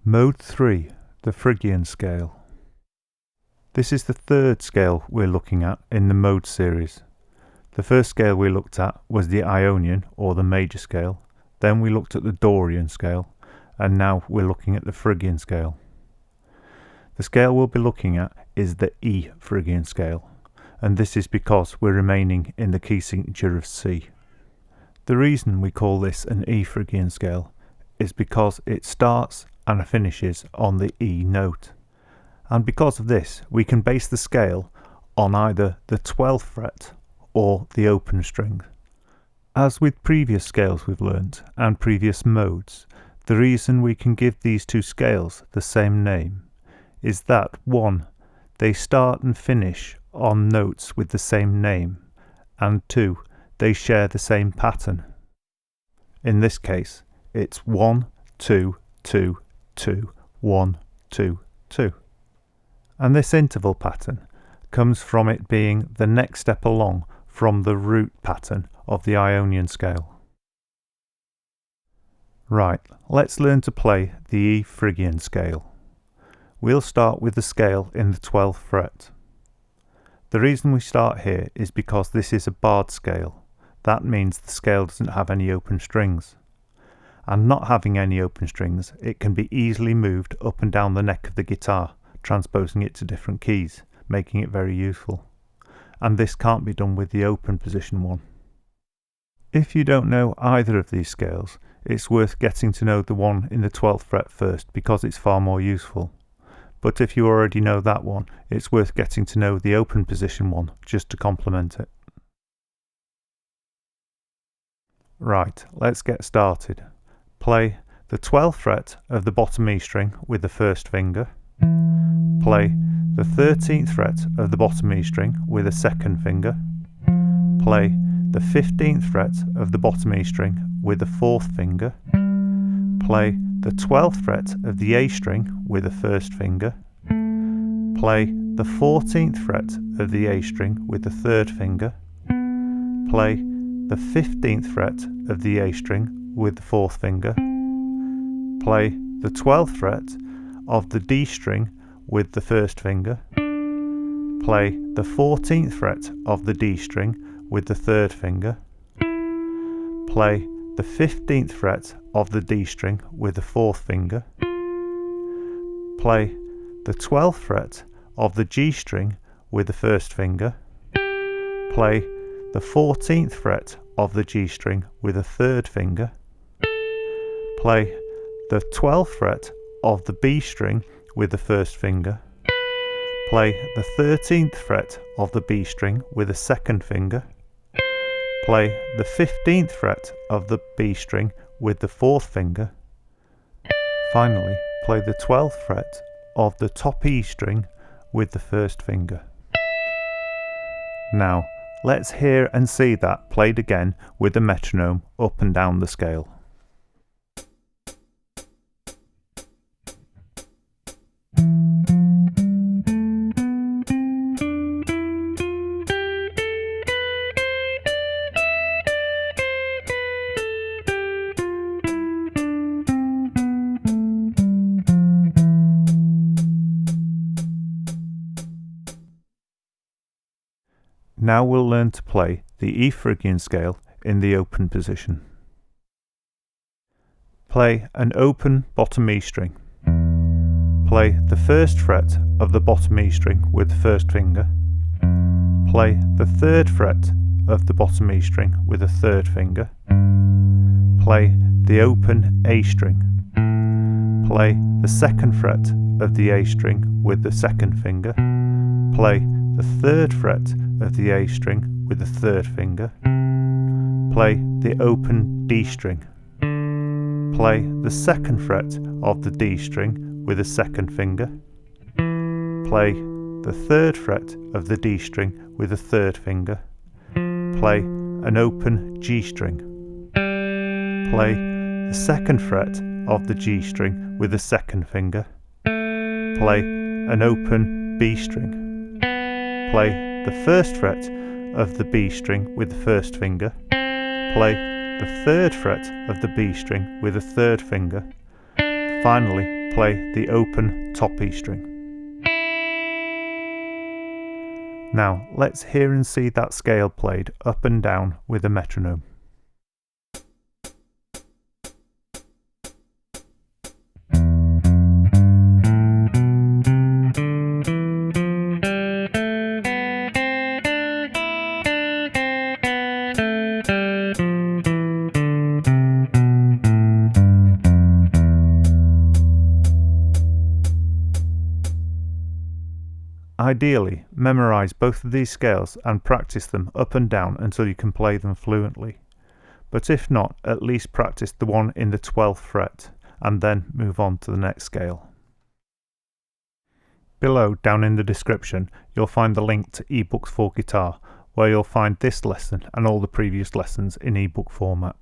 Mode 3, the Phrygian scale. This is the third scale we're looking at in the mode series. The first scale we looked at was the Ionian, or the major scale. Then we looked at the Dorian scale, and now we're looking at the Phrygian scale. The scale we'll be looking at is the E Phrygian scale, and this is because we're remaining in the key signature of C. The reason we call this an E Phrygian scale is because it starts and finishes on the E note. And because of this, we can base the scale on either the 12th fret or the open string. As with previous scales we've learnt and previous modes, the reason we can give these two scales the same name is that 1. They start and finish on notes with the same name, and 2. They share the same pattern. In this case, it's 1, 2, 2, 2, 1, 2, 2. And this interval pattern comes from it being the next step along from the root pattern of the Ionian scale. Right, let's learn to play the E Phrygian scale. We'll start with the scale in the 12th fret. The reason we start here is because this is a barred scale. That means the scale doesn't have any open strings. And not having any open strings, it can be easily moved up and down the neck of the guitar, transposing it to different keys, making it very useful. And this can't be done with the open position one. If you don't know either of these scales, it's worth getting to know the one in the 12th fret first because it's far more useful. But if you already know that one, it's worth getting to know the open position one just to complement it. Right, let's get started. Play the 12th fret of the bottom E string with the first finger. Play the 13th fret of the bottom E string with the second finger. Play the 15th fret of the bottom E string with the fourth finger. Play the 12th fret of the A string with the first finger. Play the 14th fret of the A string with the third finger. Play the 15th fret of the A string with the fourth finger. Play the 12th fret of the D string with the first finger. Play the 14th fret of the D string with the third finger. Play the 15th fret of the D string with the fourth finger. Play the 12th fret of the G string with the first finger. Play the 14th fret of the G string with the third finger. Play the 12th fret of the B string with the first finger. Play the 13th fret of the B string with the second finger. Play the 15th fret of the B string with the fourth finger. Finally, play the 12th fret of the top E string with the first finger. Now, let's hear and see that played again with the metronome up and down the scale. Now we'll learn to play the E Phrygian scale in the open position. Play an open bottom E string. Play the first fret of the bottom E string with the first finger. Play the third fret of the bottom E string with the third finger. Play the open A string. Play the second fret of the A string with the second finger. Play the third fret of the A string with the third finger. Play the open D string. Play the second fret of the D string with the second finger. Play the third fret of the D string with the third finger. Play an open G string. Play the second fret of the G string with the second finger. Play an open B string. Play the first fret of the B string with the first finger. Play the third fret of the B string with the third finger. Finally, play the open top E string. Now let's hear and see that scale played up and down with a metronome. Ideally, memorize both of these scales and practice them up and down until you can play them fluently. But if not, at least practice the one in the 12th fret and then move on to the next scale. Below, down in the description, you'll find the link to ebooks for guitar, where you'll find this lesson and all the previous lessons in ebook format.